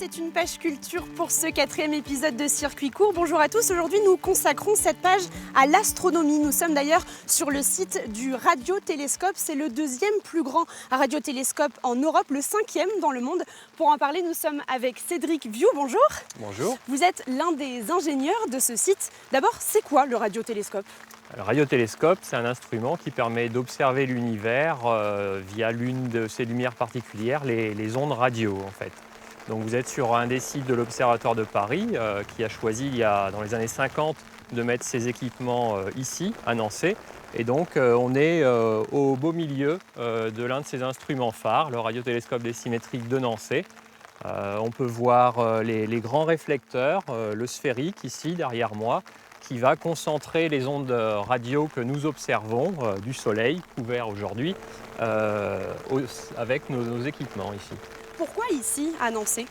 c'est une page culture pour ce 4e épisode de Circuit Court. Bonjour à tous, aujourd'hui nous consacrons cette page à l'astronomie. Nous sommes d'ailleurs sur le site du radiotélescope. C'est le 2e plus grand radiotélescope en Europe, le 5e dans le monde. Pour en parler, nous sommes avec Cédric Viou. Bonjour. Bonjour. Vous êtes l'un des ingénieurs de ce site. D'abord, c'est quoi le radiotélescope ? Le radiotélescope, c'est un instrument qui permet d'observer l'univers via l'une de ces lumières particulières, les ondes radio en fait. Donc vous êtes sur un des sites de l'Observatoire de Paris qui a choisi dans les années 50 de mettre ses équipements ici, à Nançay. Et donc on est au beau milieu de l'un de ces instruments phares, le radiotélescope décimétrique de Nançay. On peut voir les grands réflecteurs, le sphérique ici derrière moi, qui va concentrer les ondes radio que nous observons du Soleil, couvert aujourd'hui, avec nos équipements ici. Pourquoi ici, à Nançay ?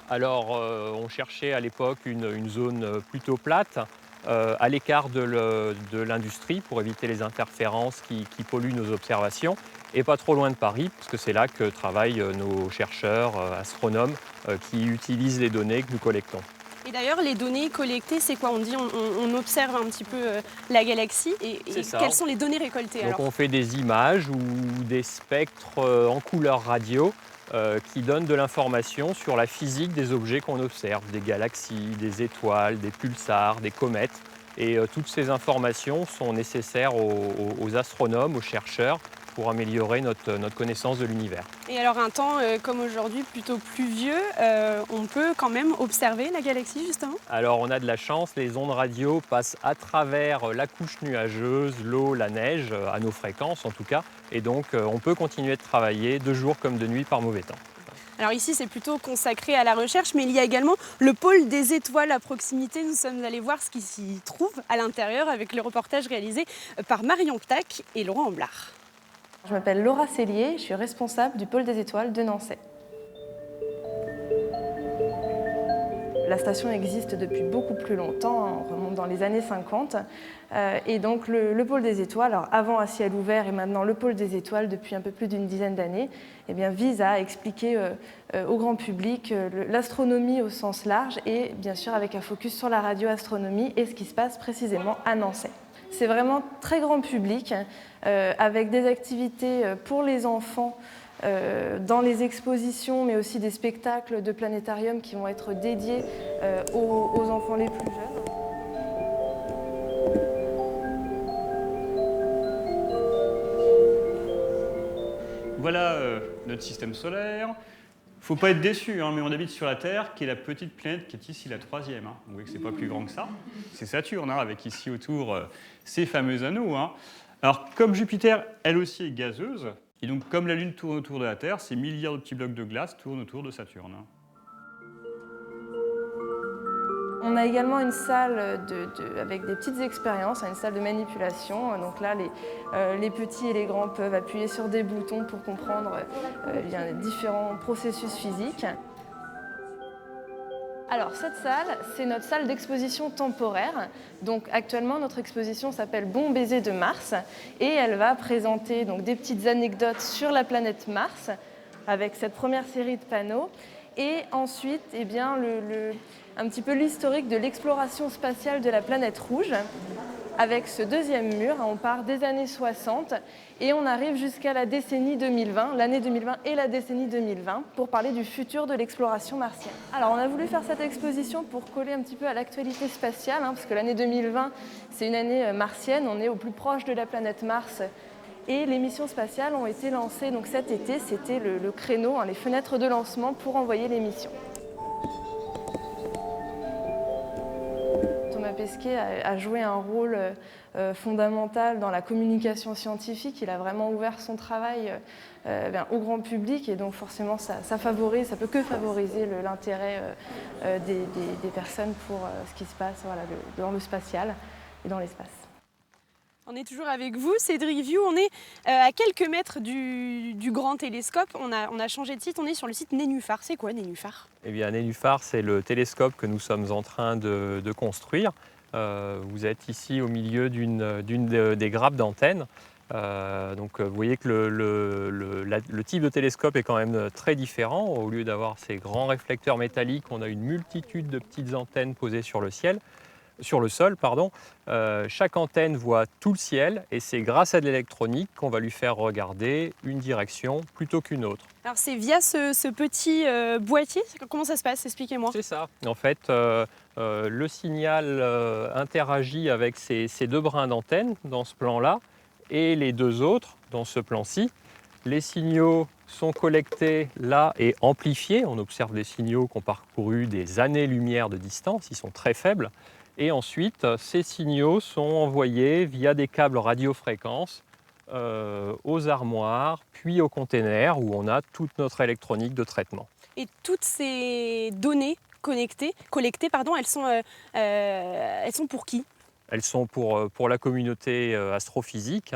Alors, on cherchait à l'époque une zone plutôt plate, à l'écart de l'industrie, pour éviter les interférences qui polluent nos observations, et pas trop loin de Paris, parce que c'est là que travaillent nos chercheurs, astronomes, qui utilisent les données que nous collectons. Et d'ailleurs, les données collectées, c'est quoi ? On dit on observe un petit peu la galaxie. Et quelles sont les données récoltées alors ? Donc on fait des images ou des spectres en couleur radio qui donnent de l'information sur la physique des objets qu'on observe, des galaxies, des étoiles, des pulsars, des comètes. Et toutes ces informations sont nécessaires aux astronomes, aux chercheurs, pour améliorer notre connaissance de l'univers. Et alors un temps comme aujourd'hui, plutôt pluvieux, on peut quand même observer la galaxie justement ? Alors on a de la chance, les ondes radio passent à travers la couche nuageuse, l'eau, la neige, à nos fréquences en tout cas, et donc on peut continuer de travailler de jour comme de nuit par mauvais temps. Alors ici c'est plutôt consacré à la recherche, mais il y a également le pôle des étoiles à proximité. Nous sommes allés voir ce qui s'y trouve à l'intérieur avec le reportage réalisé par Marion Ptac et Laurent Amblard. Je m'appelle Laura Cellier, je suis responsable du pôle des étoiles de Nançay. La station existe depuis beaucoup plus longtemps, on remonte dans les années 50. Et donc le pôle des étoiles, alors avant à ciel ouvert et maintenant le pôle des étoiles depuis un peu plus d'une dizaine d'années, eh bien, vise à expliquer au grand public l'astronomie au sens large et bien sûr avec un focus sur la radioastronomie et ce qui se passe précisément à Nançay. C'est vraiment très grand public, avec des activités pour les enfants dans les expositions, mais aussi des spectacles de planétarium qui vont être dédiés aux enfants les plus jeunes. Voilà notre système solaire. Il ne faut pas être déçu, mais on habite sur la Terre, qui est la petite planète qui est ici la 3e. Vous voyez que ce n'est pas plus grand que ça. C'est Saturne, avec ici autour ces fameux anneaux. Alors, comme Jupiter, elle aussi est gazeuse, et donc comme la Lune tourne autour de la Terre, ces milliards de petits blocs de glace tournent autour de Saturne. On a également une salle avec des petites expériences, une salle de manipulation. Donc là, les petits et les grands peuvent appuyer sur des boutons pour comprendre différents processus physiques. Alors cette salle, c'est notre salle d'exposition temporaire. Donc actuellement, notre exposition s'appelle Bon baiser de Mars et elle va présenter donc, des petites anecdotes sur la planète Mars avec cette première série de panneaux. Et ensuite, un petit peu l'historique de l'exploration spatiale de la planète rouge. Avec ce deuxième mur, on part des années 60 et on arrive jusqu'à la décennie 2020, l'année 2020 et la décennie 2020, pour parler du futur de l'exploration martienne. Alors on a voulu faire cette exposition pour coller un petit peu à l'actualité spatiale, parce que l'année 2020, c'est une année martienne, on est au plus proche de la planète Mars. Et les missions spatiales ont été lancées donc cet été, c'était le créneau, les fenêtres de lancement pour envoyer les missions. Thomas Pesquet a joué un rôle fondamental dans la communication scientifique. Il a vraiment ouvert son travail au grand public et donc forcément ça peut que favoriser l'intérêt des personnes pour ce qui se passe dans le spatial et dans l'espace. On est toujours avec vous, Cédric Viou. On est à quelques mètres du grand télescope. On a changé de site, on est sur le site Nénuphar. C'est quoi Nénuphar ? Eh bien, Nénuphar, c'est le télescope que nous sommes en train de construire. Vous êtes ici au milieu d'une des grappes d'antennes. Donc vous voyez que le type de télescope est quand même très différent. Au lieu d'avoir ces grands réflecteurs métalliques, on a une multitude de petites antennes posées sur le sol. Chaque antenne voit tout le ciel et c'est grâce à de l'électronique qu'on va lui faire regarder une direction plutôt qu'une autre. Alors c'est via ce petit boîtier, comment ça se passe? Expliquez-moi. C'est ça. En fait, le signal interagit avec ces deux brins d'antenne dans ce plan-là et les deux autres dans ce plan-ci. Les signaux sont collectés là et amplifiés. On observe des signaux qui ont parcouru des années-lumière de distance, ils sont très faibles. Et ensuite, ces signaux sont envoyés via des câbles radiofréquences aux armoires, puis aux containers où on a toute notre électronique de traitement. Et toutes ces données collectées, elles sont pour qui? Elles sont pour la communauté astrophysique,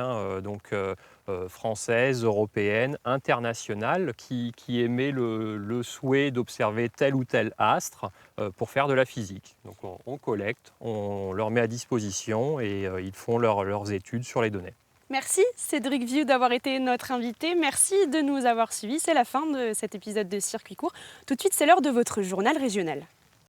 française, européenne, internationale, qui émet le souhait d'observer tel ou tel astre pour faire de la physique. Donc on collecte, on leur met à disposition et ils font leurs études sur les données. Merci Cédric Vieux d'avoir été notre invité. Merci de nous avoir suivis. C'est la fin de cet épisode de Circuit Court. Tout de suite, c'est l'heure de votre journal régional.